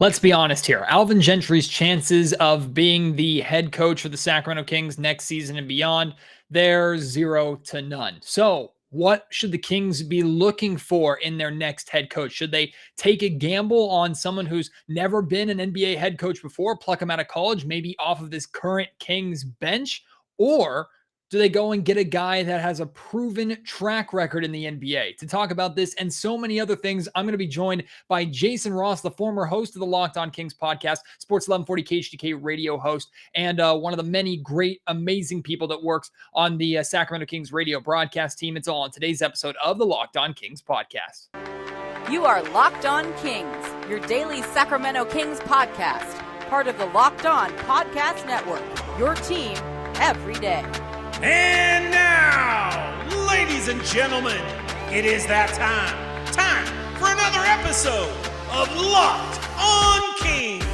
Let's be honest here. Alvin Gentry's chances of being the head coach for the Sacramento Kings next season and beyond, they're 0 to none. So, what should the Kings be looking for in their next head coach? Should they take a gamble on someone who's never been an NBA head coach before, pluck him out of college, maybe off of this current Kings bench? Or do they go and get a guy that has a proven track record in the NBA? To talk about this and so many other things, I'm going to be joined by Jason Ross, the former host of the Locked On Kings podcast, Sports 1140 KHTK radio host, and one of the many great, amazing people that works on the Sacramento Kings radio broadcast team. It's all on today's episode of the Locked On Kings podcast. You are Locked On Kings, your daily Sacramento Kings podcast, part of the Locked On Podcast Network, your team every day. And now, ladies and gentlemen, it is that time for another episode of Locked On Kings.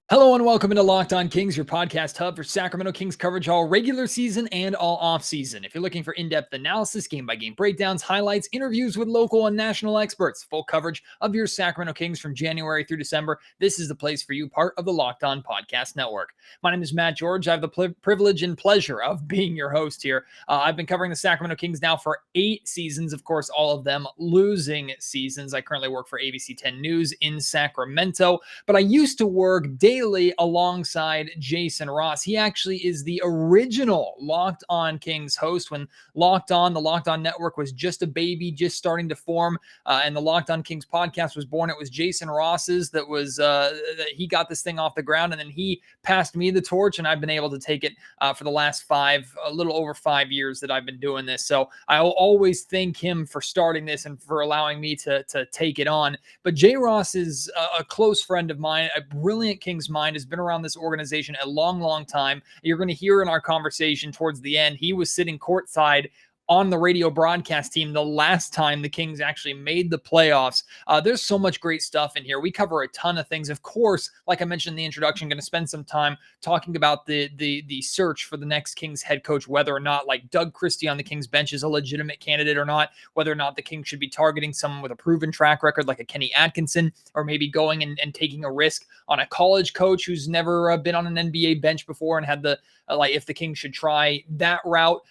Hello and welcome into Locked On Kings, your podcast hub for Sacramento Kings coverage all regular season and all offseason. If you're looking for in-depth analysis, game-by-game breakdowns, highlights, interviews with local and national experts, full coverage of your Sacramento Kings from January through December, this is the place for you, part of the Locked On Podcast Network. My name is Matt George. I have the privilege and pleasure of being your host here. I've been covering the Sacramento Kings now for 8 seasons, of course, all of them losing seasons. I currently work for ABC 10 News in Sacramento, but I used to work daily alongside Jason Ross. He actually is the original Locked On Kings host when the Locked On Network was just a baby, just starting to form, and the Locked On Kings podcast was born. It was Jason Ross's that he got this thing off the ground, and then he passed me the torch, and I've been able to take it for the last a little over 5 years that I've been doing this. So I'll always thank him for starting this and for allowing me to take it on. But Jay Ross is a close friend of mine, a brilliant Kings mind, has been around this organization a long, long time. You're going to hear in our conversation towards the end, he was sitting courtside on the radio broadcast team the last time the Kings actually made the playoffs. There's so much great stuff in here. We cover a ton of things. Of course, like I mentioned in the introduction, going to spend some time talking about the search for the next Kings head coach, whether or not like Doug Christie on the Kings bench is a legitimate candidate or not, whether or not the Kings should be targeting someone with a proven track record like a Kenny Atkinson, or maybe going and taking a risk on a college coach who's never been on an NBA bench before and had if the Kings should try that route.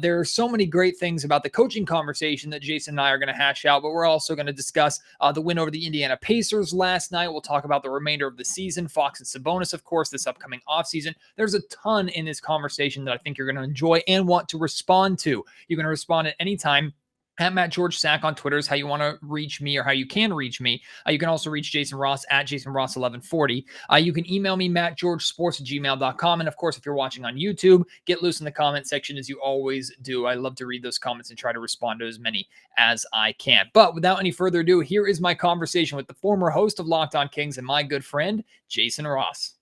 There are so many great things about the coaching conversation that Jason and I are going to hash out, but we're also going to discuss the win over the Indiana Pacers last night. We'll talk about the remainder of the season, Fox and Sabonis, of course, this upcoming offseason. There's a ton in this conversation that I think you're going to enjoy and want to respond to. You're going to respond at any time. At Matt George Sack on Twitter is how you want to reach me, or how you can reach me. You can also reach Jason Ross at Jason Ross 1140. You can email me, mattgeorgesports@gmail.com. And of course, if you're watching on YouTube, get loose in the comment section as you always do. I love to read those comments and try to respond to as many as I can. But without any further ado, here is my conversation with the former host of Locked On Kings and my good friend, Jason Ross.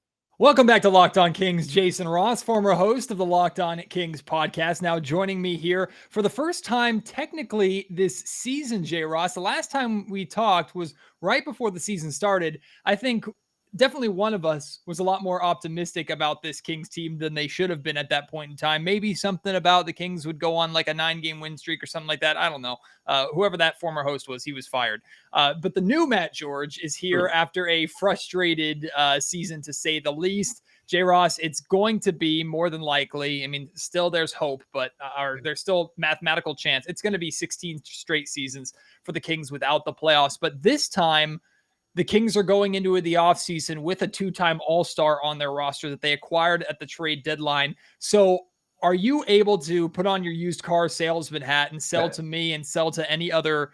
Welcome back to Locked On Kings. Jason Ross, former host of the Locked On Kings podcast, now joining me here for the first time technically this season, Jay Ross. The last time we talked was right before the season started. I think definitely one of us was a lot more optimistic about this Kings team than they should have been at that point in time. Maybe something about the Kings would go on like a 9-game win streak or something like that. I don't know. Whoever that former host was, he was fired. But the new Matt George is here after a frustrated season, to say the least. Jay Ross, it's going to be more than likely. I mean, still there's hope, but there's still mathematical chance. It's going to be 16 straight seasons for the Kings without the playoffs. But this time, the Kings are going into the offseason with a 2-time All-Star on their roster that they acquired at the trade deadline. So are you able to put on your used car salesman hat and sell to me and sell to any other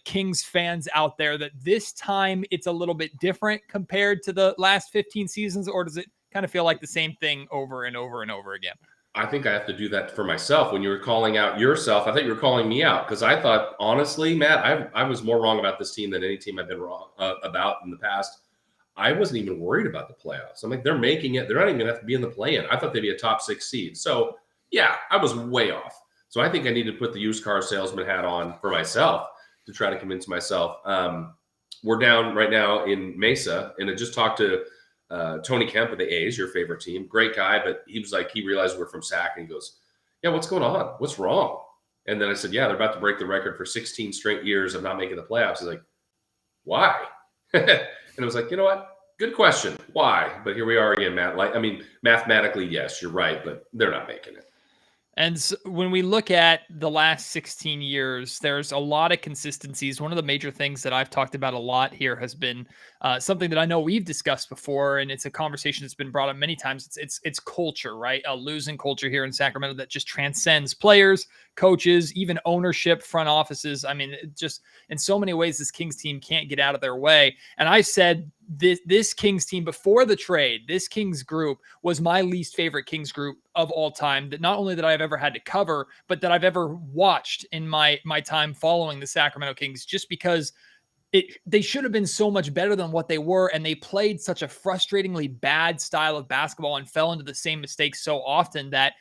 Kings fans out there that this time it's a little bit different compared to the last 15 seasons? Or does it kind of feel like the same thing over and over and over again? I think I have to do that for myself. When you were calling out yourself, I thought you were calling me out, because I thought, honestly, Matt, I was more wrong about this team than any team I've been wrong about in the past. I wasn't even worried about the playoffs. I'm like, they're making it. They're not even going to have to be in the play-in. I thought they'd be a top 6 seed. So, yeah, I was way off. So I think I need to put the used car salesman hat on for myself to try to convince myself. We're down right now in Mesa, and I just talked to Tony Kemp of the A's, your favorite team. Great guy, but he was like, he realized we're from Sac, and he goes, yeah, what's going on? What's wrong? And then I said, yeah, they're about to break the record for 16 straight years of not making the playoffs. He's like, why? And it was like, you know what? Good question. Why? But here we are again, Matt. Like, I mean, mathematically, yes, you're right, but they're not making it. And so when we look at the last 16 years, there's a lot of consistencies. One of the major things that I've talked about a lot here has been something that I know we've discussed before, and it's a conversation that's been brought up many times. It's culture, right? A losing culture here in Sacramento that just transcends players, coaches, even ownership, front offices. I mean, it just in so many ways, this Kings team can't get out of their way. And I said this Kings team before the trade, this Kings group was my least favorite Kings group of all time, that not only that I've ever had to cover, but that I've ever watched in my time following the Sacramento Kings, just because they should have been so much better than what they were. And they played such a frustratingly bad style of basketball and fell into the same mistakes so often that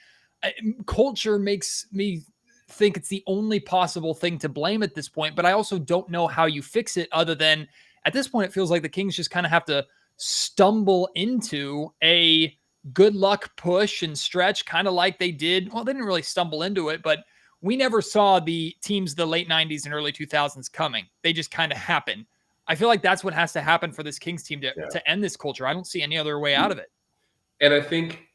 culture makes me think it's the only possible thing to blame at this point. But I also don't know how you fix it other than at this point, it feels like the Kings just kind of have to stumble into a good luck push and stretch, kind of like they did. Well, they didn't really stumble into it, but we never saw the teams of the late 90s and early 2000s coming. They just kind of happen. I feel like that's what has to happen for this Kings team to end this culture. I don't see any other way out of it. And I think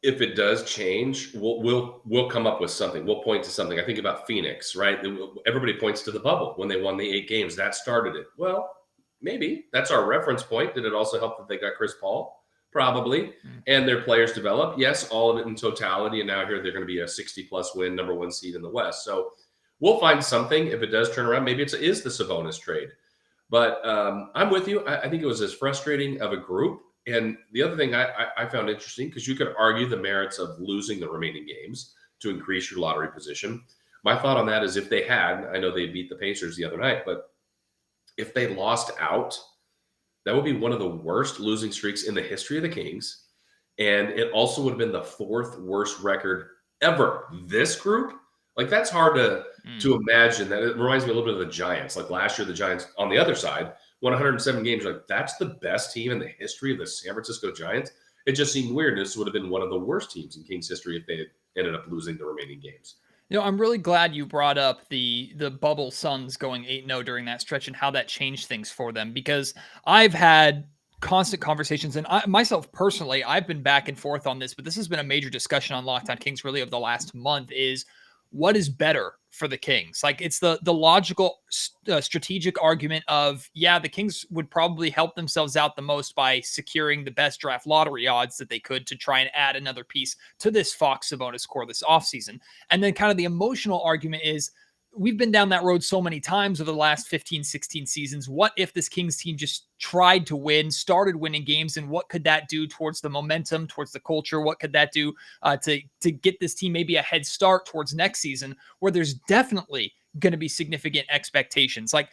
if it does change, we'll come up with something. We'll point to something. I think about Phoenix, right? Everybody points to the bubble when they won the 8 games. That started it. Well, maybe that's our reference point. Did it also help that they got Chris Paul? Probably. And their players developed. Yes, all of it in totality. And now here they're going to be a 60-plus win, number 1 seed in the West. So we'll find something if it does turn around. Maybe it is the Sabonis trade. But I'm with you. I think it was as frustrating of a group. And the other thing I found interesting, because you could argue the merits of losing the remaining games to increase your lottery position. My thought on that is if they had, I know they beat the Pacers the other night, but if they lost out, that would be one of the worst losing streaks in the history of the Kings. And it also would have been the 4th worst record ever. This group, like that's hard to imagine. That it reminds me a little bit of the Giants. Like last year, the Giants on the other side won 107 games. Like that's the best team in the history of the San Francisco Giants. It just seemed weird. This would have been one of the worst teams in Kings history if they had ended up losing the remaining games. You know, I'm really glad you brought up the bubble Suns going 8-0 during that stretch and how that changed things for them, because I've had constant conversations, and myself personally, I've been back and forth on this, but this has been a major discussion on Locked On Kings really over the last month, is what is better for the Kings? Like it's the logical strategic argument of, yeah, the Kings would probably help themselves out the most by securing the best draft lottery odds that they could to try and add another piece to this Fox Sabonis core this offseason. And then kind of the emotional argument is, we've been down that road so many times over the last 15, 16 seasons. What if this Kings team just tried to win, started winning games, and what could that do towards the momentum, towards the culture? What could that do to get this team maybe a head start towards next season, where there's definitely going to be significant expectations? Like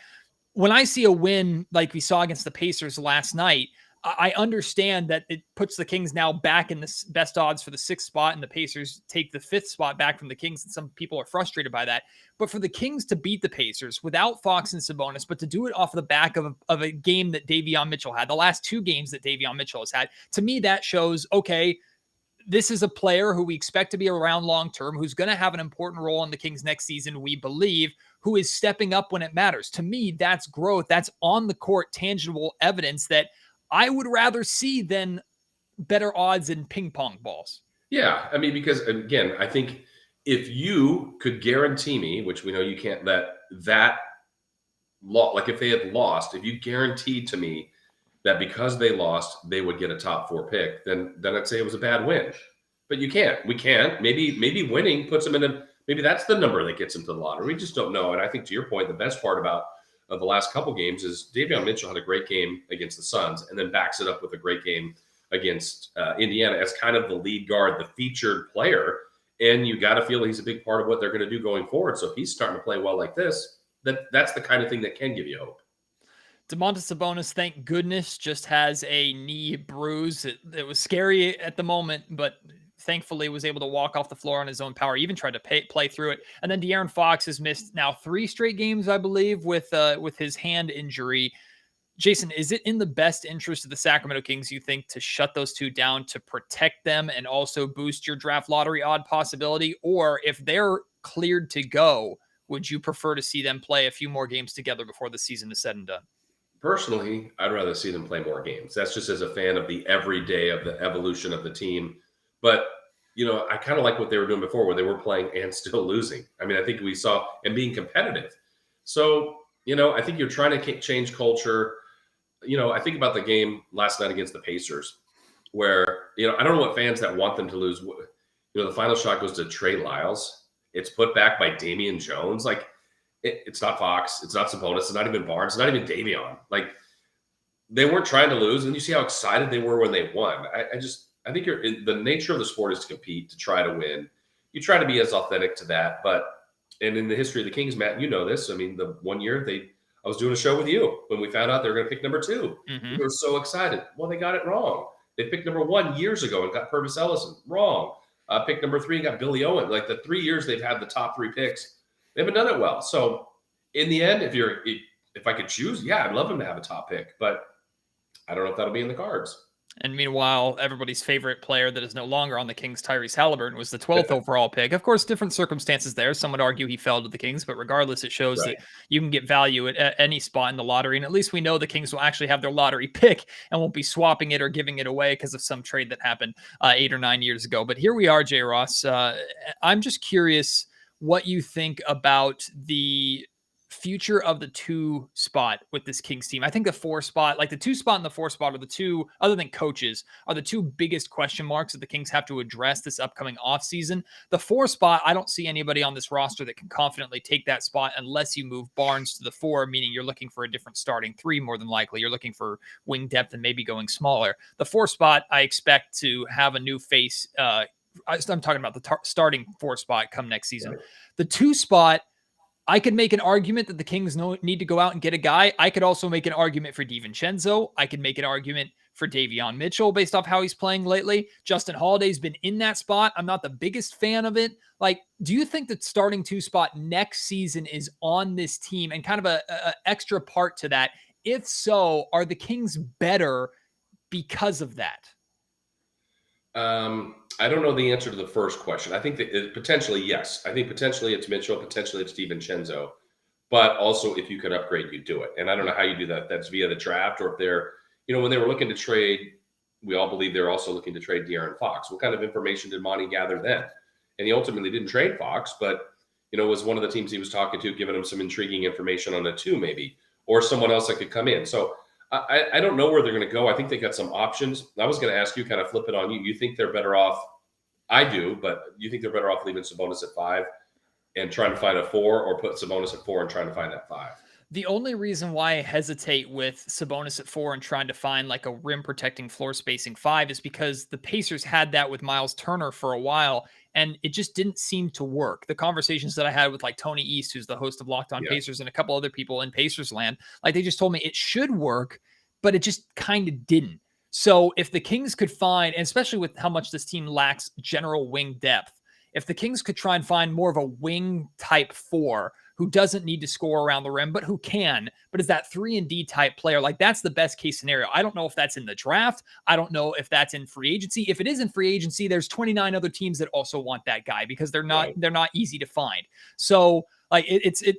when I see a win like we saw against the Pacers last night, I understand that it puts the Kings now back in the best odds for the 6th spot, and the Pacers take the 5th spot back from the Kings, and some people are frustrated by that. But for the Kings to beat the Pacers without Fox and Sabonis, but to do it off the back of a game that Davion Mitchell had, the last 2 games that Davion Mitchell has had, to me that shows, okay, this is a player who we expect to be around long-term, who's going to have an important role in the Kings next season, we believe, who is stepping up when it matters. To me, that's growth. That's on the court, tangible evidence that I would rather see than better odds in ping pong balls. Yeah. I mean, because again, I think if you could guarantee me, which we know you can't, that like if they had lost, if you guaranteed to me that because they lost, they would get a top 4 pick, then I'd say it was a bad win. But you can't. We can't. Maybe winning puts them in maybe that's the number that gets them to the lottery. We just don't know. And I think to your point, the best part about the last couple games is Davion Mitchell had a great game against the Suns and then backs it up with a great game against Indiana as kind of the lead guard, the featured player. And you got to feel he's a big part of what they're going to do going forward. So if he's starting to play well like this, that's the kind of thing that can give you hope. Domantas Sabonis, thank goodness, just has a knee bruise. It was scary at the moment, but thankfully was able to walk off the floor on his own power, even tried to play through it. And then De'Aaron Fox has missed now 3 straight games, I believe, with his hand injury. Jason, is it in the best interest of the Sacramento Kings, you think, to shut those 2 down to protect them and also boost your draft lottery odd possibility? Or if they're cleared to go, would you prefer to see them play a few more games together before the season is said and done? Personally, I'd rather see them play more games. That's just as a fan of the everyday of the evolution of the team. But, I kind of like what they were doing before where they were playing and still losing. I mean, I think we saw and being competitive. So, I think you're trying to change culture. I think about the game last night against the Pacers where, I don't know what fans that want them to lose. The final shot goes to Trey Lyles. It's put back by Damian Jones. Like, it's not Fox. It's not Sabonis. It's not even Barnes. It's not even Davion. Like, they weren't trying to lose. And you see how excited they were when they won. I think the nature of the sport is to compete, to try to win. You try to be as authentic to that. And in the history of the Kings, Matt, you know this. I mean, the one year I was doing a show with you when we found out they were going to pick number 2. Mm-hmm. We were so excited. Well, they got it wrong. They picked number 1 years ago and got Purvis Ellison wrong. Pick number 3 and got Billy Owen. Like the 3 years they've had the top 3 picks, they haven't done it well. So in the end, if I could choose, yeah, I'd love him to have a top pick, but I don't know if that'll be in the cards. And meanwhile, everybody's favorite player that is no longer on the Kings, Tyrese Halliburton, was the 12th overall pick. Of course, different circumstances there. Some would argue he fell to the Kings, but regardless, it shows that you can get value at any spot in the lottery. And at least we know the Kings will actually have their lottery pick and won't be swapping it or giving it away because of some trade that happened 8 or 9 years ago. But here we are, J. Ross. I'm just curious what you think about the future of the 2 spot with this Kings team. I think the 4 spot, like the 2 spot and the 4 spot are the 2, other than coaches, are the 2 biggest question marks that the Kings have to address this upcoming offseason. The 4 spot, I don't see anybody on this roster that can confidently take that spot unless you move Barnes to the 4, meaning you're looking for a different starting 3 more than likely. You're looking for wing depth and maybe going smaller. The 4 spot, I expect to have a new face. I'm talking about the starting 4 spot come next season. Right. The 2 spot, I could make an argument that the Kings need to go out and get a guy. I could also make an argument for DiVincenzo. I could make an argument for Davion Mitchell based off how he's playing lately. Justin Holiday's been in that spot. I'm not the biggest fan of it. Like, do you think that starting 2 spot next season is on this team and kind of a extra part to that? If so, are the Kings better because of that? I don't know the answer to the first question. I think that potentially, yes. I think potentially it's Mitchell, potentially it's DiVincenzo. But also, if you could upgrade, you do it. And I don't know how you do that. That's via the draft, or if they're, when they were looking to trade, we all believe they're also looking to trade De'Aaron Fox. What kind of information did Monty gather then? And he ultimately didn't trade Fox, but, was one of the teams he was talking to, giving him some intriguing information on a 2 maybe, or someone else that could come in. So I don't know where they're going to go. I think they got some options. I was going to ask you, kind of flip it on you. You think they're better off? I do, but you think they're better off leaving Sabonis at 5 and trying to find a 4, or put Sabonis at 4 and trying to find that 5? The only reason why I hesitate with Sabonis at 4 and trying to find like a rim protecting floor spacing 5 is because the Pacers had that with Miles Turner for a while, and it just didn't seem to work. The conversations that I had with like Tony East, who's the host of Locked On Pacers, and a couple other people in Pacers land, like they just told me it should work, but it just kind of didn't. So if the Kings could find, and especially with how much this team lacks general wing depth, if the Kings could try and find more of a wing type 4 who doesn't need to score around the rim, but who can, but is that 3-and-D type player, like that's the best case scenario. I don't know if that's in the draft. I don't know if that's in free agency. If it is in free agency, there's 29 other teams that also want that guy because they're not easy to find. So like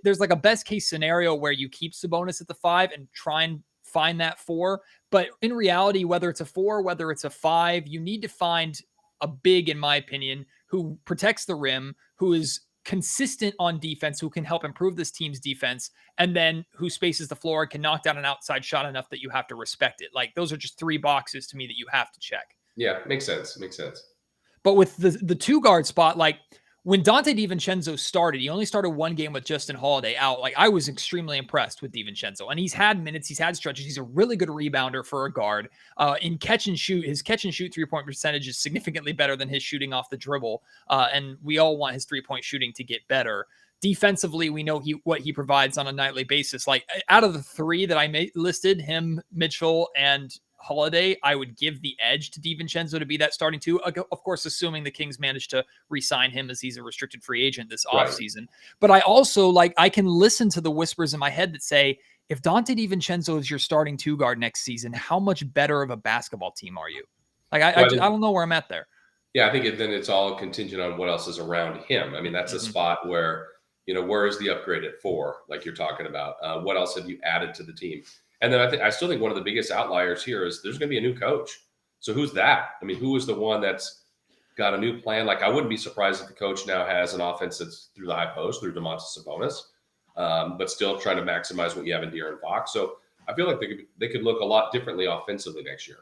there's like a best case scenario where you keep Sabonis at the 5 and try and find that 4. But in reality, whether it's a 4, whether it's a 5, you need to find a big, in my opinion, who protects the rim, who is consistent on defense, who can help improve this team's defense, and then who spaces the floor and can knock down an outside shot enough that you have to respect it. Like those are just 3 boxes to me that you have to check. Yeah, makes sense. But with the 2 guard spot, like when Donte DiVincenzo started, he only started 1 game with Justin Holiday out. Like I was extremely impressed with DiVincenzo, and he's had minutes, he's had stretches. He's a really good rebounder for a guard. In catch and shoot, his catch and shoot 3-point percentage is significantly better than his shooting off the dribble. And we all want his 3-point shooting to get better. Defensively, we know what he provides on a nightly basis. Like out of the 3 that I listed, him, Mitchell, and Holiday, I would give the edge to DiVincenzo to be that starting 2. Of course, assuming the Kings manage to re-sign him as he's a restricted free agent this offseason. But I also I can listen to the whispers in my head that say, if Donte DiVincenzo is your starting 2 guard next season, how much better of a basketball team are you? Like I don't know where I'm at there. Yeah, I think then it's all contingent on what else is around him. I mean, that's a spot where, where is the upgrade at 4, like you're talking about? What else have you added to the team? And then I still think one of the biggest outliers here is there's going to be a new coach. So who's that? I mean, who is the one that's got a new plan? Like, I wouldn't be surprised if the coach now has an offense that's through the high post, through DeMontis Sabonis, but still trying to maximize what you have in De'Aaron Fox. So I feel like they could look a lot differently offensively next year.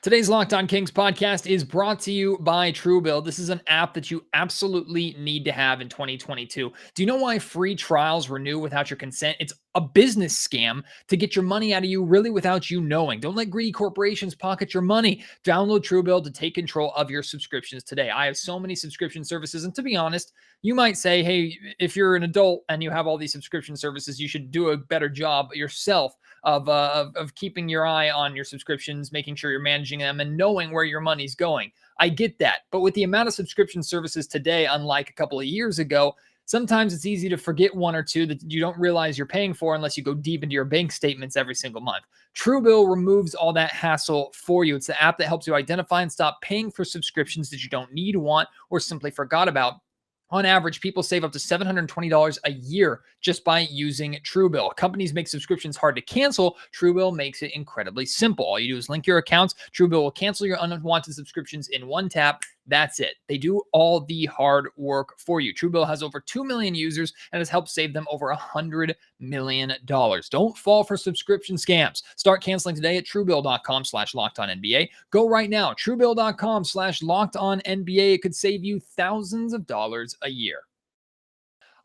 Today's Locked On Kings podcast is brought to you by Truebill. This is an app that you absolutely need to have in 2022. Do you know why free trials renew without your consent? It's a business scam to get your money out of you really without you knowing. Don't let greedy corporations pocket your money. Download Truebill to take control of your subscriptions today. I have so many subscription services, and to be honest, you might say, hey, if you're an adult and you have all these subscription services, you should do a better job yourself of keeping your eye on your subscriptions, making sure you're managing them, and knowing where your money's going. I get that. But with the amount of subscription services today, unlike a couple of years ago, sometimes it's easy to forget one or two that you don't realize you're paying for unless you go deep into your bank statements every single month. Truebill removes all that hassle for you. It's the app that helps you identify and stop paying for subscriptions that you don't need, want, or simply forgot about. On average, people save up to $720 a year just by using Truebill. Companies make subscriptions hard to cancel. Truebill makes it incredibly simple. All you do is link your accounts. Truebill will cancel your unwanted subscriptions in one tap. That's it. They do all the hard work for you. Truebill has over 2 million users and has helped save them over $100 million. Don't fall for subscription scams. Start canceling today at truebill.com/lockedonnba. Go right now. Truebill.com/lockedonnba. It could save you thousands of dollars a year.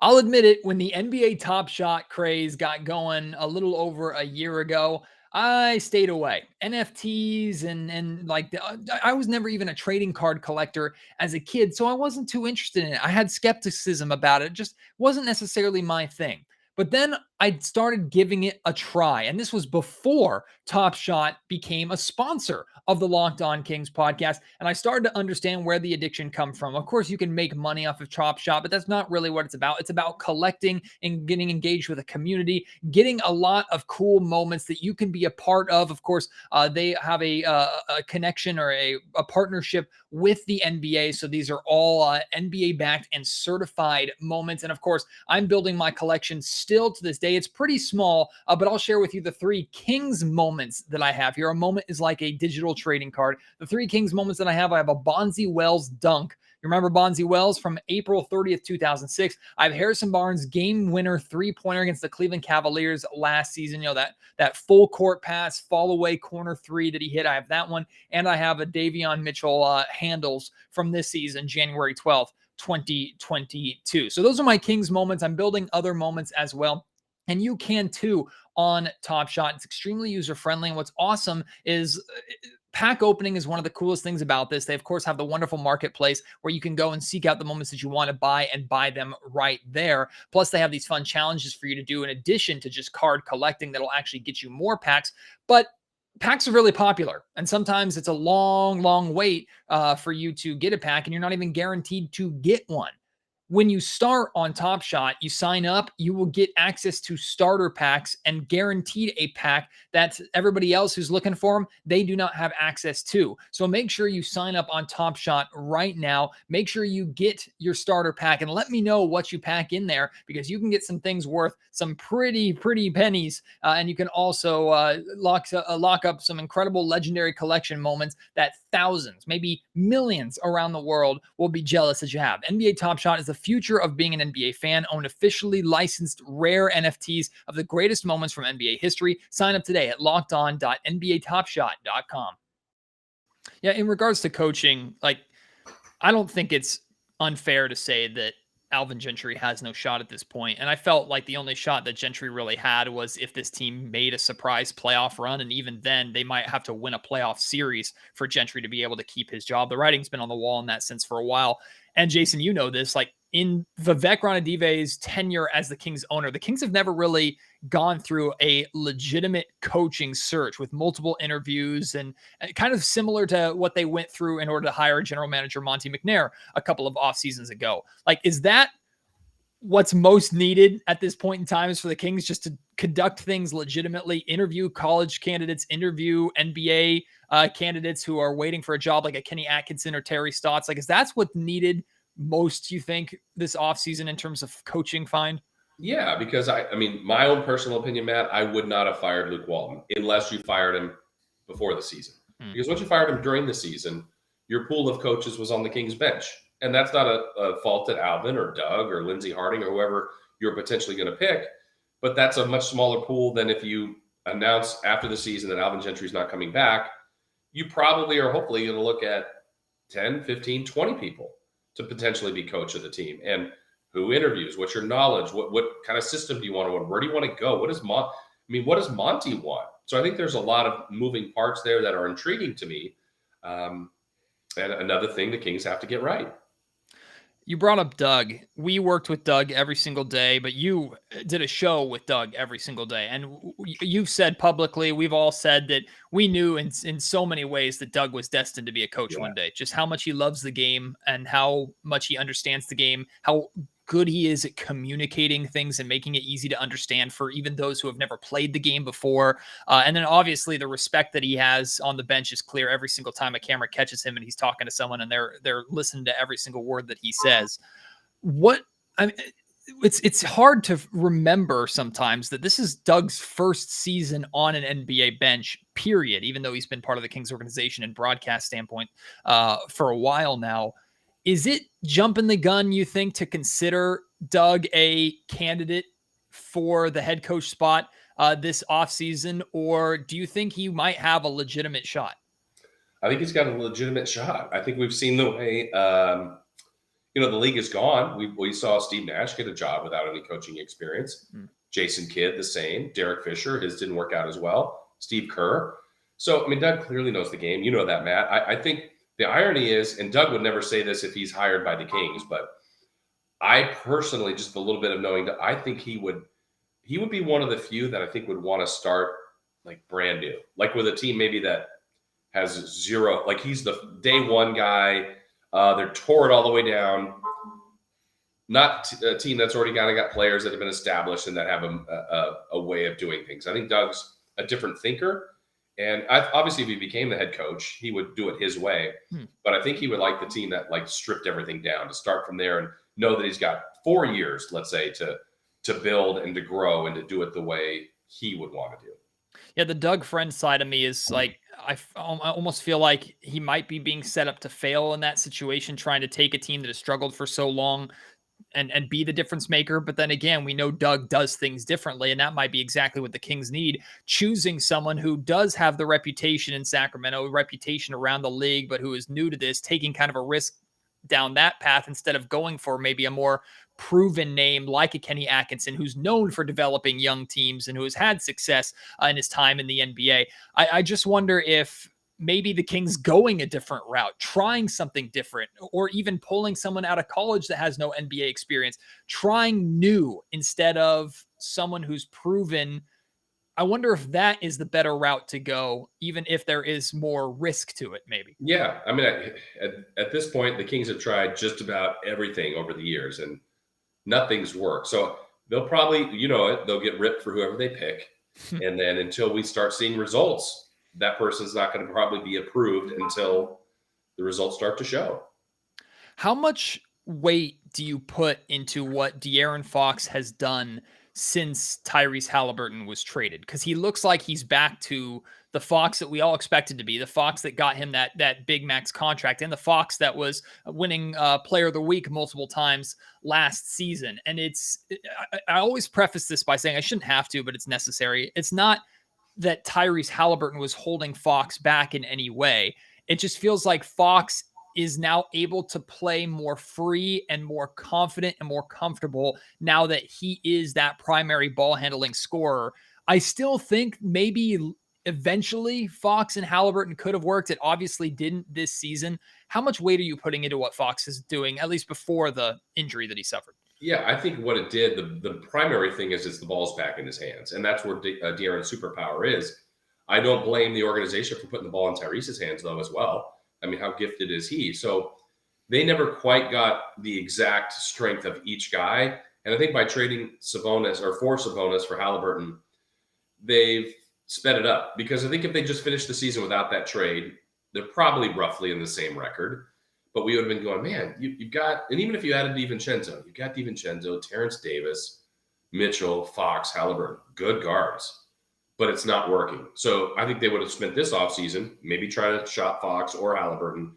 I'll admit it, when the NBA Top Shot craze got going a little over a year ago, I stayed away. NFTs and like I was never even a trading card collector as a kid, so I wasn't too interested in it. I had skepticism about it. It just wasn't necessarily my thing. But then I started giving it a try. And this was before Top Shot became a sponsor of the Locked On Kings podcast. And I started to understand where the addiction comes from. Of course, you can make money off of Top Shot, but that's not really what it's about. It's about collecting and getting engaged with a community, getting a lot of cool moments that you can be a part of. Of course, they have a connection or a partnership with the NBA. So these are all NBA backed and certified moments. And of course, I'm building my collection still to this day. It's pretty small, but I'll share with you the 3 Kings moments that I have here. A moment is like a digital trading card. The 3 Kings moments that I have a Bonzi Wells dunk. You remember Bonzi Wells from April 30th, 2006. I have Harrison Barnes' game winner 3-pointer against the Cleveland Cavaliers last season. You know, that full court pass, fall away corner 3 that he hit. I have that one. And I have a Davion Mitchell handles from this season, January 12th, 2022. So those are my Kings moments. I'm building other moments as well. And you can too on Top Shot. It's extremely user-friendly. And what's awesome is pack opening is one of the coolest things about this. They, of course, have the wonderful marketplace where you can go and seek out the moments that you want to buy and buy them right there. Plus, they have these fun challenges for you to do in addition to just card collecting that'll actually get you more packs. But packs are really popular, and sometimes it's a long wait for you to get a pack, and you're not even guaranteed to get one. When you start on Top Shot, you sign up, you will get access to starter packs and guaranteed a pack that everybody else who's looking for them, they do not have access to. So make sure you sign up on Top Shot right now. Make sure you get your starter pack and let me know what you pack in there, because you can get some things worth some pretty pennies. And you can also lock up some incredible legendary collection moments that thousands, maybe millions around the world will be jealous that you have. NBA Top Shot is the future of being an NBA fan. Own officially licensed rare NFTs of the greatest moments from NBA history. Sign up today at lockedon.nbatopshot.com. Yeah, in regards to coaching, like, I don't think it's unfair to say that Alvin Gentry has no shot at this point. And I felt like the only shot that Gentry really had was if this team made a surprise playoff run. And even then, they might have to win a playoff series for Gentry to be able to keep his job. The writing's been on the wall in that sense for a while. And Jason, you know this, like in Vivek Ranadive's tenure as the Kings owner, the Kings have never really gone through a legitimate coaching search with multiple interviews and kind of similar to what they went through in order to hire general manager Monty McNair a couple of off seasons ago. Like, is that what's most needed at this point in time is for the Kings just to conduct things legitimately, interview college candidates, interview NBA candidates who are waiting for a job like a Kenny Atkinson or Terry Stotts. Like, is that's what's needed most, you think, this offseason in terms of coaching find? Yeah, because I mean, my own personal opinion, Matt, I would not have fired Luke Walton unless you fired him before the season. Because once you fired him during the season, your pool of coaches was on the Kings bench. And that's not a fault at Alvin or Doug or Lindsey Harding or whoever you're potentially going to pick. But that's a much smaller pool than if you announce after the season that Alvin Gentry's not coming back. You probably are hopefully going to look at 10, 15, 20 people to potentially be coach of the team. And who interviews? What's your knowledge? What kind of system do you want to run? Where do you want to go? What does Monty want? So I think there's a lot of moving parts there that are intriguing to me. And another thing the Kings have to get right. You brought up Doug. We worked with Doug every single day, but you did a show with Doug every single day. And you've said publicly, we've all said that we knew in so many ways that Doug was destined to be a coach one day. Just how much he loves the game and how much he understands the game, how good he is at communicating things and making it easy to understand for even those who have never played the game before. And then obviously the respect that he has on the bench is clear every single time a camera catches him and he's talking to someone and they're listening to every single word that he says. It's hard to remember sometimes that this is Doug's first season on an NBA bench, period, even though he's been part of the Kings organization and broadcast standpoint for a while now. Is it jumping the gun, you think, to consider Doug a candidate for the head coach spot this offseason, or do you think he might have a legitimate shot? I think he's got a legitimate shot. I think we've seen the way, the league is gone. We saw Steve Nash get a job without any coaching experience. Jason Kidd, the same. Derek Fisher, his didn't work out as well. Steve Kerr. So, I mean, Doug clearly knows the game. You know that, Matt. I think the irony is, and Doug would never say this if he's hired by the Kings, but I personally, just a little bit of knowing that I think he would be one of the few that I think would want to start like brand new, like with a team maybe that has zero, like he's the day one guy. They're tore it all the way down. Not a team that's already got players that have been established and that have a way of doing things. I think Doug's a different thinker. And obviously, if he became the head coach, he would do it his way. But I think he would like the team that like stripped everything down to start from there and know that he's got 4 years, let's say, to build and to grow and to do it the way he would want to do. Yeah, the Doug friend side of me is like, I almost feel like he might be being set up to fail in that situation, trying to take a team that has struggled for so long and be the difference maker. But then again, we know Doug does things differently, and that might be exactly what the Kings need. Choosing someone who does have the reputation in Sacramento, reputation around the league, but who is new to this, taking kind of a risk down that path instead of going for maybe a more proven name like a Kenny Atkinson, who's known for developing young teams and who has had success in his time in the NBA. I just wonder if maybe the Kings going a different route, trying something different, or even pulling someone out of college that has no NBA experience, trying new instead of someone who's proven. I wonder if that is the better route to go, even if there is more risk to it, maybe. Yeah. I mean, at this point, the Kings have tried just about everything over the years and nothing's worked. So they'll probably, they'll get ripped for whoever they pick. And then until we start seeing results, that person's not going to probably be approved until the results start to show. How much weight do you put into what De'Aaron Fox has done since Tyrese Halliburton was traded? Because he looks like he's back to the Fox that we all expected to be, the Fox that got him that big max contract, and the Fox that was winning player of the week multiple times last season. And I always preface this by saying I shouldn't have to, but it's necessary. It's not that Tyrese Halliburton was holding Fox back in any way. It just feels like Fox is now able to play more free and more confident and more comfortable now that he is that primary ball handling scorer. I still think maybe eventually Fox and Halliburton could have worked. It obviously didn't this season. How much weight are you putting into what Fox is doing, at least before the injury that he suffered? Yeah, I think what it did, the primary thing is the ball's back in his hands. And that's where De'Aaron's superpower is. I don't blame the organization for putting the ball in Tyrese's hands, though, as well. I mean, how gifted is he? So they never quite got the exact strength of each guy. And I think by trading Sabonis or for Sabonis for Halliburton, they've sped it up, because I think if they just finished the season without that trade, they're probably roughly in the same record. But we would have been going, man, you've got, and even if you added DiVincenzo, you've got DiVincenzo, Terrence Davis, Mitchell, Fox, Halliburton, good guards, but it's not working. So I think they would have spent this offseason maybe trying to shop Fox or Halliburton.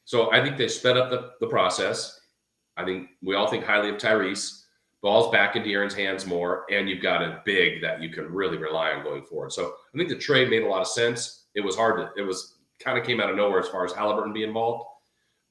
So I think they sped up the process. I think we all think highly of Tyrese. Ball's back in De'Aaron's hands more, and you've got a big that you can really rely on going forward. So I think the trade made a lot of sense. It was kind of came out of nowhere as far as Halliburton being involved.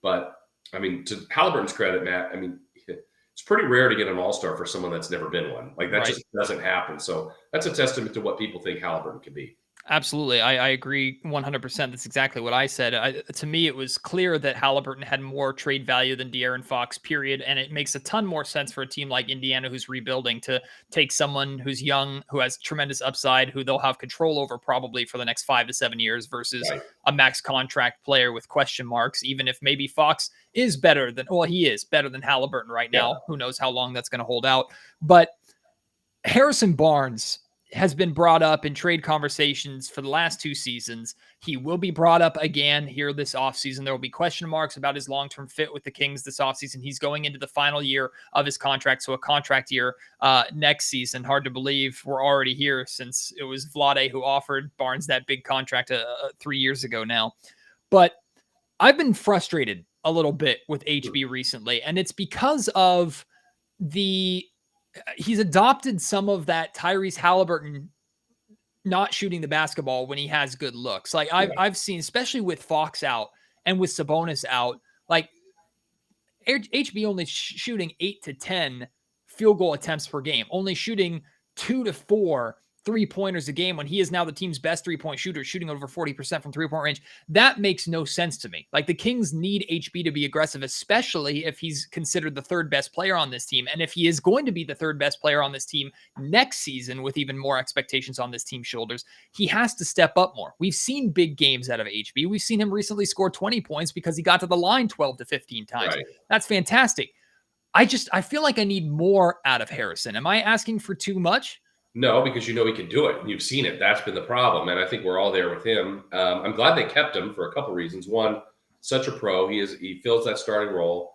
But, I mean, to Halliburton's credit, Matt, I mean, it's pretty rare to get an all-star for someone that's never been one. Like, that just doesn't happen. So that's a testament to what people think Halliburton can be. Absolutely. I agree 100%. That's exactly what I said. To me, it was clear that Halliburton had more trade value than De'Aaron Fox, period. And it makes a ton more sense for a team like Indiana, who's rebuilding, to take someone who's young, who has tremendous upside, who they'll have control over probably for the next 5 to 7 years, versus a max contract player with question marks, even if maybe Fox is better than, well, he is better than Halliburton right now. Who knows how long that's going to hold out. But Harrison Barnes has been brought up in trade conversations for the last 2 seasons. He will be brought up again here this offseason. There will be question marks about his long-term fit with the Kings this offseason. He's going into the final year of his contract, so a contract year next season. Hard to believe we're already here, since it was Vlade who offered Barnes that big contract 3 years ago now. But I've been frustrated a little bit with HB recently, and it's because of he's adopted some of that Tyrese Halliburton not shooting the basketball when he has good looks. Like I've seen, especially with Fox out and with Sabonis out, like HB only shooting 8 to 10 field goal attempts per game, only shooting 2 to 4 3-pointers a game, when he is now the team's best 3-point shooter, shooting over 40% from 3-point range. That makes no sense to me. Like, the Kings need HB to be aggressive, especially if he's considered the third best player on this team. And if he is going to be the third best player on this team next season, with even more expectations on this team's shoulders, he has to step up more. We've seen big games out of HB. We've seen him recently score 20 points because he got to the line 12 to 15 times. That's fantastic. I feel like I need more out of Harrison. Am I asking for too much? No, because you know he can do it. You've seen it. That's been the problem. And I think we're all there with him. I'm glad they kept him for a couple reasons. One, such a pro. He fills that starting role.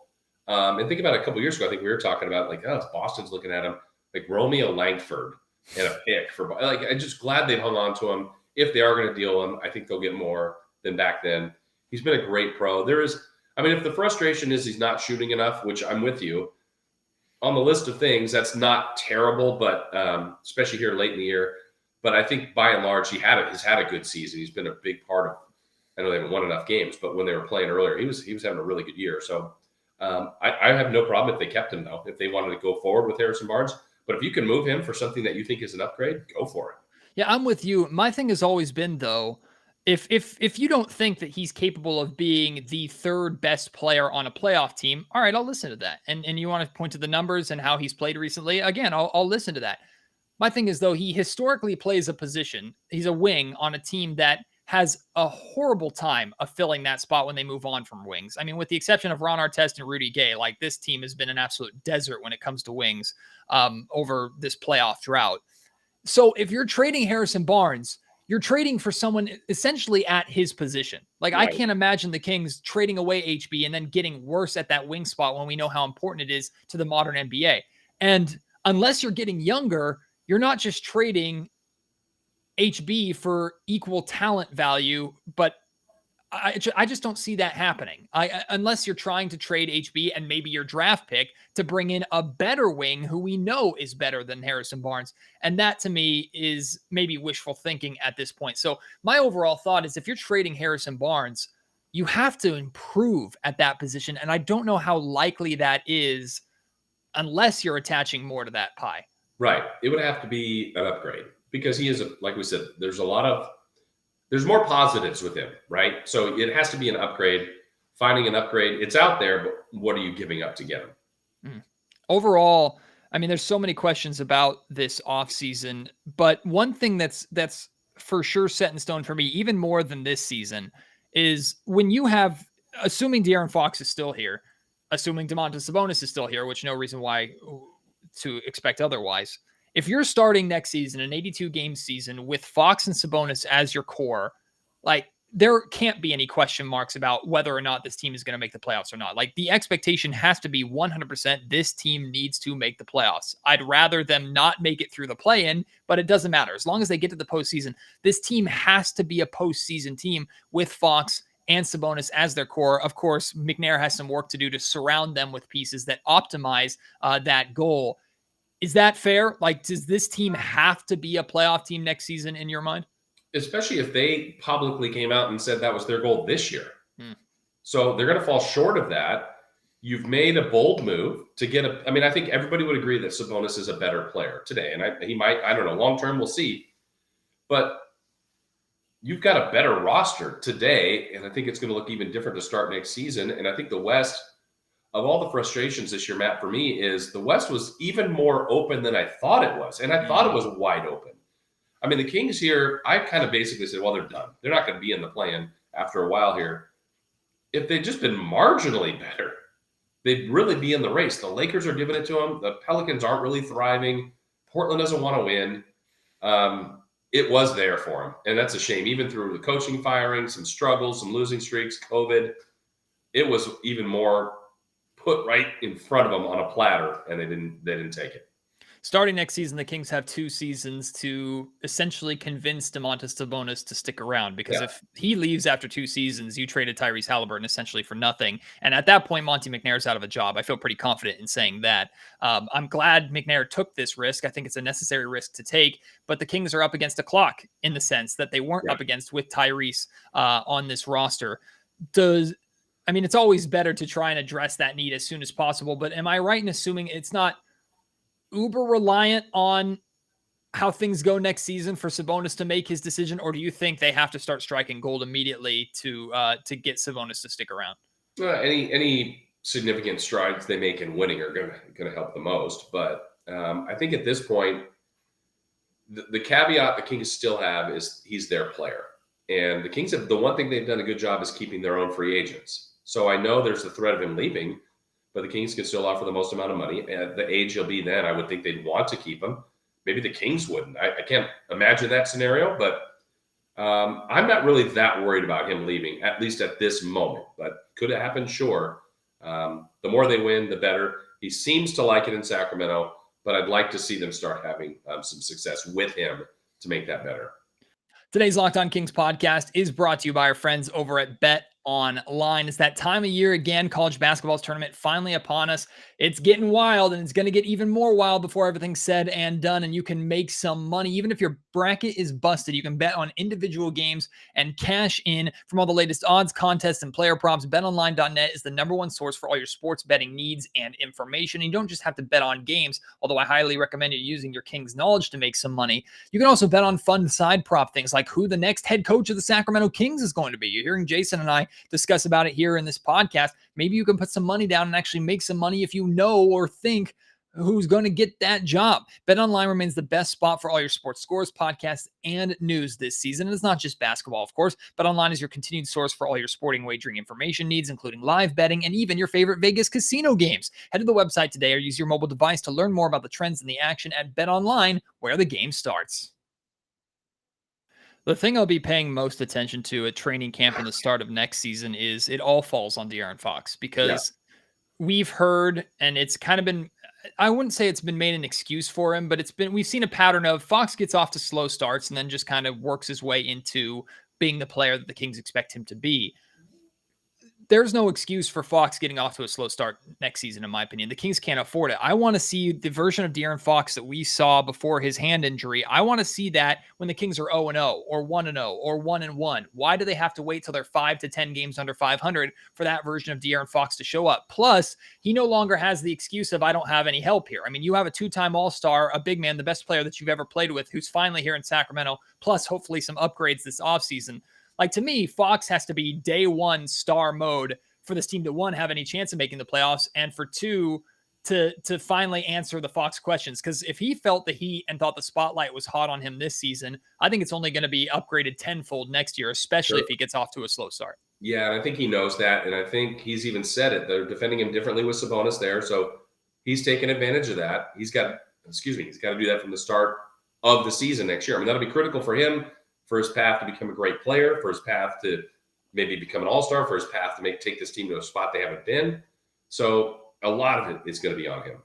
And think about it, a couple years ago, I think we were talking about, like, oh, Boston's looking at him, like Romeo Langford and a pick for, like, I'm just glad they've hung on to him. If they are going to deal him, I think they'll get more than back then. He's been a great pro. If the frustration is he's not shooting enough, which I'm with you, on the list of things, that's not terrible, but especially here late in the year. But I think by and large, he's had a good season. He's been a big part of. I know they haven't won enough games, but when they were playing earlier, he was having a really good year. So I have no problem if they kept him, though, if they wanted to go forward with Harrison Barnes. But if you can move him for something that you think is an upgrade, go for it. Yeah, I'm with you. My thing has always been, though, if you don't think that he's capable of being the third best player on a playoff team, all right, I'll listen to that. And you want to point to the numbers and how he's played recently, again, I'll listen to that. My thing is, though, he historically plays a position. He's a wing on a team that has a horrible time of filling that spot when they move on from wings. I mean, with the exception of Ron Artest and Rudy Gay, like, this team has been an absolute desert when it comes to wings over this playoff drought. So if you're trading Harrison Barnes, you're trading for someone essentially at his position. Like, I can't imagine the Kings trading away HB and then getting worse at that wing spot when we know how important it is to the modern NBA. And unless you're getting younger, you're not just trading HB for equal talent value, but I just don't see that happening. Unless you're trying to trade HB and maybe your draft pick to bring in a better wing who we know is better than Harrison Barnes. And that, to me, is maybe wishful thinking at this point. So my overall thought is, if you're trading Harrison Barnes, you have to improve at that position. And I don't know how likely that is unless you're attaching more to that pie. Right. It would have to be an upgrade, because he is, like we said, there's more positives with him, right? So it has to be an upgrade. Finding an upgrade, it's out there, but what are you giving up to get him? Overall, I mean, there's so many questions about this offseason, but one thing that's for sure set in stone for me, even more than this season, is when you have, assuming De'Aaron Fox is still here, assuming Domantas Sabonis is still here, which no reason why to expect otherwise. If you're starting next season, an 82 game season with Fox and Sabonis as your core, like there can't be any question marks about whether or not this team is going to make the playoffs or not. Like the expectation has to be 100% this team needs to make the playoffs. I'd rather them not make it through the play-in, but it doesn't matter. As long as they get to the postseason, this team has to be a postseason team with Fox and Sabonis as their core. Of course, McNair has some work to do to surround them with pieces that optimize that goal. Is that fair? Like, does this team have to be a playoff team next season in your mind? Especially if they publicly came out and said that was their goal this year. So they're going to fall short of that. You've made a bold move to get I think everybody would agree that Sabonis is a better player today. And he might, I don't know, long-term we'll see. But you've got a better roster today. And I think it's going to look even different to start next season. And I think the West, of all the frustrations this year, Matt, for me, is the West was even more open than I thought it was. And I thought it was wide open. I mean, the Kings here, I kind of basically said, well, they're done. They're not going to be in the play-in after a while here. If they'd just been marginally better, they'd really be in the race. The Lakers are giving it to them. The Pelicans aren't really thriving. Portland doesn't want to win. It was there for them, and that's a shame. Even through the coaching firing, some struggles, some losing streaks, COVID, it was even more put right in front of them on a platter, and they didn't take it. Starting next season, the Kings have 2 seasons to essentially convince Domantas Sabonis to stick around, because if he leaves after 2 seasons, you traded Tyrese Halliburton essentially for nothing. And at that point, Monty McNair's out of a job. I feel pretty confident in saying that. I'm glad McNair took this risk. I think it's a necessary risk to take, but the Kings are up against a clock in the sense that they weren't up against with Tyrese on this roster. It's always better to try and address that need as soon as possible, but am I right in assuming it's not uber reliant on how things go next season for Sabonis to make his decision, or do you think they have to start striking gold immediately to get Sabonis to stick around? Any significant strides they make in winning are going to help the most, but I think at this point, the caveat the Kings still have is he's their player, and the Kings have the one thing they've done a good job is keeping their own free agents. So I know there's the threat of him leaving, but the Kings can still offer the most amount of money. At the age he'll be then, I would think they'd want to keep him. Maybe the Kings wouldn't. I can't imagine that scenario, but I'm not really that worried about him leaving, at least at this moment. But could it happen? Sure. The more they win, the better. He seems to like it in Sacramento, but I'd like to see them start having some success with him to make that better. Today's Locked On Kings podcast is brought to you by our friends over at Bet Online. It's that time of year again. College basketball's tournament finally upon us. It's getting wild, and it's going to get even more wild before everything's said and done, and you can make some money. Even if your bracket is busted, you can bet on individual games and cash in from all the latest odds, contests, and player props. BetOnline.net is the #1 source for all your sports betting needs and information. And you don't just have to bet on games, although I highly recommend you using your Kings knowledge to make some money. You can also bet on fun side prop things like who the next head coach of the Sacramento Kings is going to be. You're hearing Jason and I discuss about it here in this podcast. Maybe you can put some money down and actually make some money if you know or think who's going to get that job. BetOnline remains the best spot for all your sports scores, podcasts, and news this season. And it's not just basketball, of course. BetOnline is your continued source for all your sporting wagering information needs, including live betting and even your favorite Vegas casino games. Head to the website today or use your mobile device to learn more about the trends and the action at BetOnline, where the game starts. The thing I'll be paying most attention to at training camp and the start of next season is it all falls on De'Aaron Fox, because we've heard, and it's kind of been, I wouldn't say it's been made an excuse for him, but we've seen a pattern of Fox gets off to slow starts and then just kind of works his way into being the player that the Kings expect him to be. There's no excuse for Fox getting off to a slow start next season, in my opinion. The Kings can't afford it. I want to see the version of De'Aaron Fox that we saw before his hand injury. I want to see that when the Kings are 0-0 or 1-0 or 1-1. Why do they have to wait till they're 5 to 10 games under 500 for that version of De'Aaron Fox to show up? Plus, he no longer has the excuse of I don't have any help here. I mean, you have a 2-time All-Star, a big man, the best player that you've ever played with, who's finally here in Sacramento, plus hopefully some upgrades this offseason. Like, to me, Fox has to be day one star mode for this team to, one, have any chance of making the playoffs, and for two, to finally answer the Fox questions. Because if he felt the heat and thought the spotlight was hot on him this season, I think it's only going to be upgraded tenfold next year, especially if he gets off to a slow start. Yeah, and I think he knows that, and I think he's even said it. They're defending him differently with Sabonis there, so he's taken advantage of that. He's got to do that from the start of the season next year. I mean, that'll be critical for him, for his path to become a great player, for his path to maybe become an all-star, for his path to take this team to a spot they haven't been. So a lot of it is going to be on him.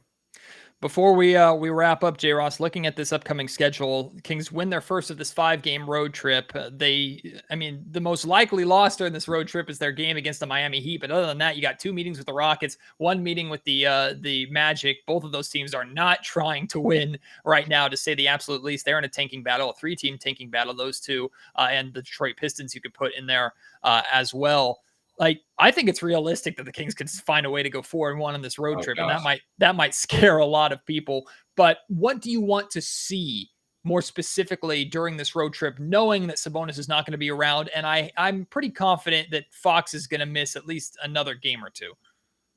Before we wrap up, J. Ross, looking at this upcoming schedule, Kings win their first of this 5-game road trip. The most likely loss during this road trip is their game against the Miami Heat. But other than that, you got 2 meetings with the Rockets, 1 meeting with the Magic. Both of those teams are not trying to win right now, to say the absolute least. They're in a tanking battle, a 3-team tanking battle, those two, and the Detroit Pistons you could put in there as well. Like, I think it's realistic that the Kings could find a way to go 4-1 on this road trip, gosh. and that might scare a lot of people. But what do you want to see more specifically during this road trip, knowing that Sabonis is not going to be around? And I'm pretty confident that Fox is going to miss at least another game or two.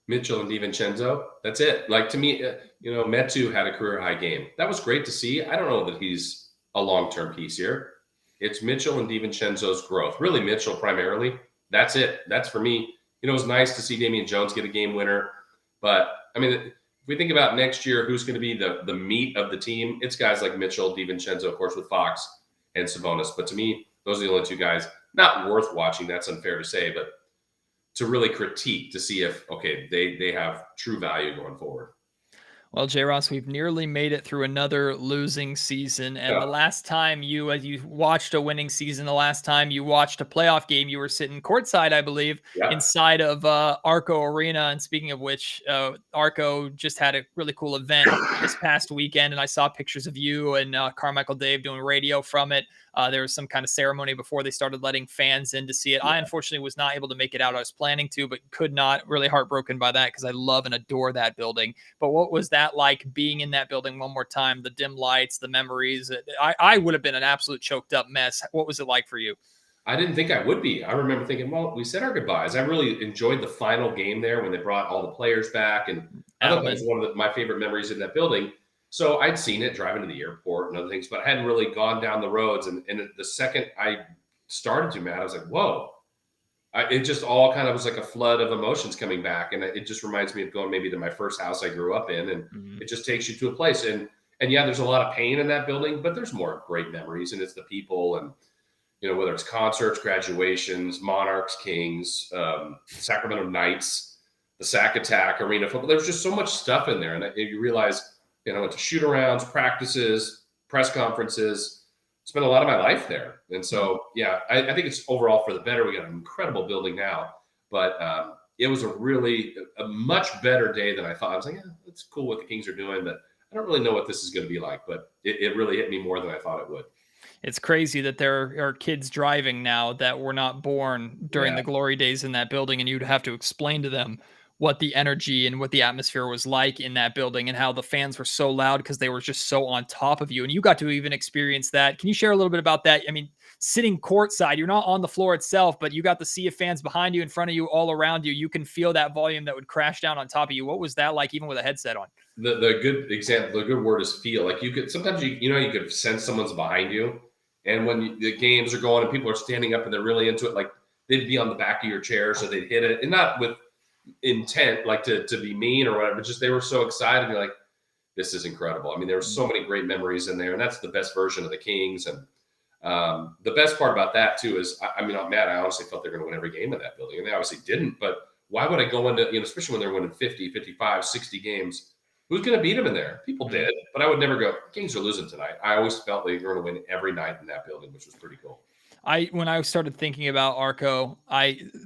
Mitchell and DiVincenzo, that's it. Like, to me, Metu had a career high game. That was great to see. I don't know that he's a long-term piece here. It's Mitchell and DiVincenzo's growth. Really, Mitchell primarily. That's it. That's for me. It was nice to see Damian Jones get a game winner. But, I mean, if we think about next year, who's going to be the meat of the team, it's guys like Mitchell, DiVincenzo, of course, with Fox and Sabonis. But to me, those are the only 2 guys not worth watching. That's unfair to say, but to really critique to see if, okay, they have true value going forward. Well, J. Ross, we've nearly made it through another losing season. And the last time you watched a winning season, the last time you watched a playoff game, you were sitting courtside, I believe, inside of Arco Arena. And speaking of which, Arco just had a really cool event this past weekend. And I saw pictures of you and Carmichael Dave doing radio from it. There was some kind of ceremony before they started letting fans in to see it. I unfortunately was not able to make it out. I was planning to, but could not. Really heartbroken by that because I love and adore that building. But what was that like, being in that building one more time? The dim lights, the memories. I would have been an absolute choked up mess. What was it like for you? I didn't think I would be. I remember thinking, well, we said our goodbyes. I really enjoyed the final game there when they brought all the players back. And I thought that was one of my favorite memories in that building. So I'd seen it driving to the airport and other things, but I hadn't really gone down the roads. And the second I started to, Matt, I was like, whoa. It just all kind of was like a flood of emotions coming back. And it just reminds me of going maybe to my first house I grew up in. And it just takes you to a place. And yeah, there's a lot of pain in that building, but there's more great memories. And it's the people and, whether it's concerts, graduations, Monarchs, Kings, Sacramento Knights, the Sac Attack, Arena Football. There's just so much stuff in there. And you realize, I went to shoot-arounds, practices, press conferences, spent a lot of my life there. And so, yeah, I think it's overall for the better. We got an incredible building now, but it was a much better day than I thought. I was like, yeah, it's cool what the Kings are doing, but I don't really know what this is going to be like, but it really hit me more than I thought it would. It's crazy that there are kids driving now that were not born during the glory days in that building, and you'd have to explain to them what the energy and what the atmosphere was like in that building and how the fans were so loud because they were just so on top of you. And you got to even experience that. Can you share a little bit about that? I mean, sitting courtside, you're not on the floor itself, but you got the sea of fans behind you, in front of you, all around you. You can feel that volume that would crash down on top of you. What was that like, even with a headset on? The good example, the good word is feel. Like you could sometimes you could sense someone's behind you, and when the games are going and people are standing up and they're really into it, like they'd be on the back of your chair, so they'd hit it, and not with intent like to be mean or whatever, but just they were so excited. You're like, this is incredible. I mean, there were so many great memories in there, and that's the best version of the Kings. And the best part about that too is, I mean, I'm mad. I honestly felt they're going to win every game in that building, and they obviously didn't. But why would I go into, especially when they're winning 50, 55, 60 games? Who's going to beat them in there? People did, but I would never go, Kings are losing tonight. I always felt they were going to win every night in that building, which was pretty cool. When I started thinking about Arco,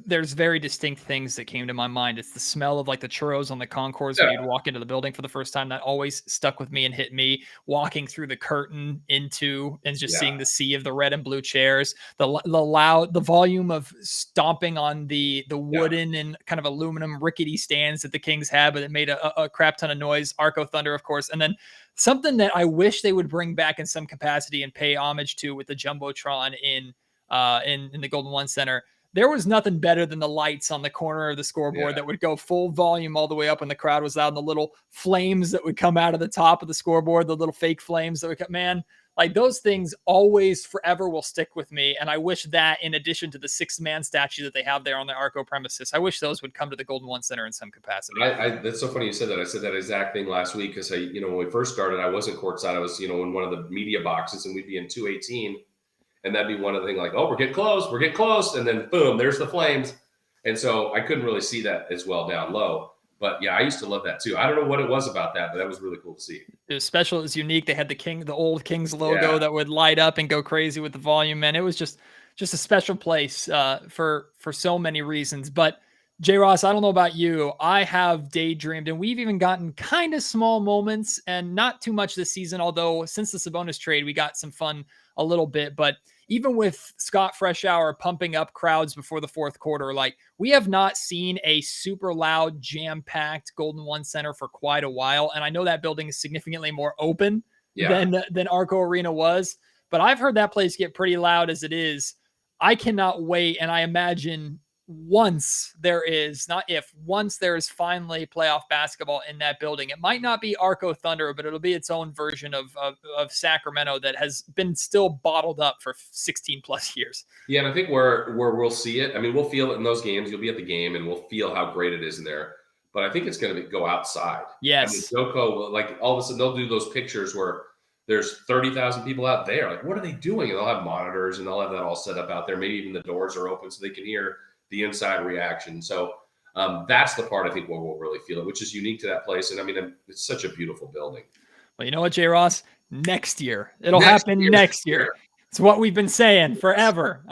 there's very distinct things that came to my mind. It's the smell of like the churros on the concourse when you'd walk into the building for the first time. That always stuck with me and hit me. Walking through the curtain into and just seeing the sea of the red and blue chairs, the volume of stomping on the wooden and kind of aluminum rickety stands that the Kings had, but it made a crap ton of noise. Arco Thunder, of course, and then something that I wish they would bring back in some capacity and pay homage to with the Jumbotron in the Golden One Center. There was nothing better than the lights on the corner of the scoreboard that would go full volume all the way up when the crowd was loud, and the little flames that would come out of the top of the scoreboard, the little fake flames that would come. Man, Like those things always forever will stick with me. And I wish that in addition to the 6-man statue that they have there on the Arco premises, I wish those would come to the Golden One Center in some capacity. That's so funny you said that. I said that exact thing last week because when we first started, I wasn't courtside. I was, in one of the media boxes, and we'd be in 218, and that'd be one of the things like, oh, we're getting close, and then boom, there's the Flames, and so I couldn't really see that as well down low. But yeah, I used to love that too. I don't know what it was about that, but that was really cool to see. It was special. It was unique. They had the old Kings logo that would light up and go crazy with the volume. Man, it was just a special place for so many reasons. But J. Ross, I don't know about you. I have daydreamed, and we've even gotten kind of small moments, and not too much this season. Although since the Sabonis trade, we got some fun a little bit. But even with Scott Freshour pumping up crowds before the fourth quarter, like we have not seen a super loud, jam-packed Golden One Center for quite a while. And I know that building is significantly more open than Arco Arena was, but I've heard that place get pretty loud as it is. I cannot wait. And I imagine once there is finally playoff basketball in that building, it might not be Arco Thunder, but it'll be its own version of Sacramento that has been still bottled up for 16 plus years. Yeah. And I think where we'll see it, I mean, we'll feel it in those games. You'll be at the game and we'll feel how great it is in there, but I think it's going to go outside. Yes. I mean, Joko will, like, all of a sudden they'll do those pictures where there's 30,000 people out there. Like, what are they doing? And they'll have monitors and they'll have that all set up out there. Maybe even the doors are open so they can hear the inside reaction. So that's the part I think where we'll really feel it, which is unique to that place. And I mean, it's such a beautiful building. Well, you know what, J. Ross? Next year. It'll happen next year. It's what we've been saying forever.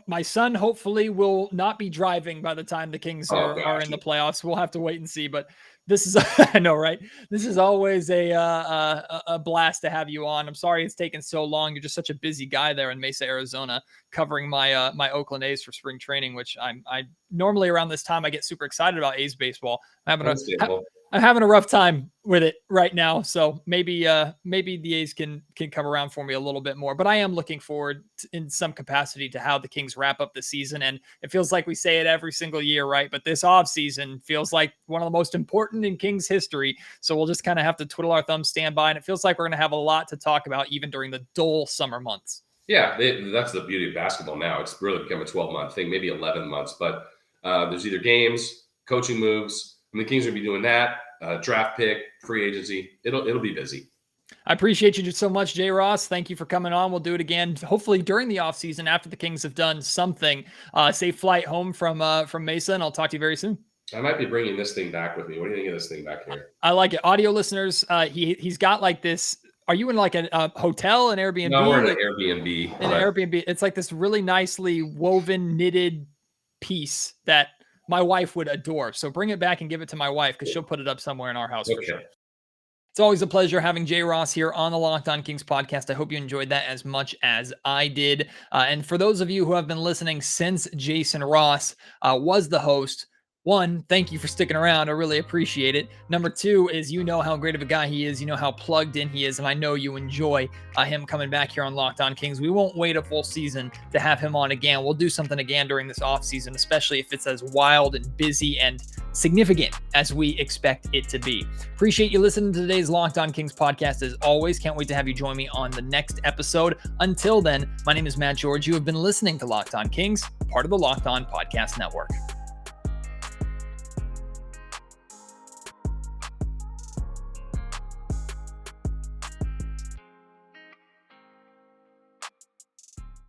My son hopefully will not be driving by the time the Kings are in the playoffs. We'll have to wait and see. But this is, I know, right? This is always a blast to have you on. I'm sorry it's taken so long. You're just such a busy guy there in Mesa, Arizona, covering my Oakland A's for spring training, which I normally around this time I get super excited about A's baseball. I'm having a rough time with it right now. So maybe the A's can come around for me a little bit more, but I am looking forward in some capacity to how the Kings wrap up the season. And it feels like we say it every single year, right? But this offseason feels like one of the most important in Kings history. So we'll just kind of have to twiddle our thumbs, stand by. And it feels like we're going to have a lot to talk about even during the dull summer months. Yeah, that's the beauty of basketball now. It's really become a 12-month thing, maybe 11 months, but there's either games, coaching moves, and the Kings will be doing that. Draft pick, free agency. It'll be busy. I appreciate you so much, J. Ross. Thank you for coming on. We'll do it again, hopefully during the offseason after the Kings have done something. Safe flight home from Mesa, and I'll talk to you very soon. I might be bringing this thing back with me. What do you think of this thing back here? I like it. Audio listeners, he's got like this. Are you in like a hotel, an Airbnb? No, we're in an Airbnb. Airbnb. It's like this really nicely woven, knitted piece that my wife would adore. So bring it back and give it to my wife because she'll put it up somewhere in our house for sure. It's always a pleasure having J. Ross here on the Locked On Kings podcast. I hope you enjoyed that as much as I did. And for those of you who have been listening since Jason Ross was the host, one, thank you for sticking around. I really appreciate it. Number two is you know how great of a guy he is. You know how plugged in he is. And I know you enjoy him coming back here on Locked On Kings. We won't wait a full season to have him on again. We'll do something again during this offseason, especially if it's as wild and busy and significant as we expect it to be. Appreciate you listening to today's Locked On Kings podcast as always. Can't wait to have you join me on the next episode. Until then, my name is Matt George. You have been listening to Locked On Kings, part of the Locked On Podcast Network.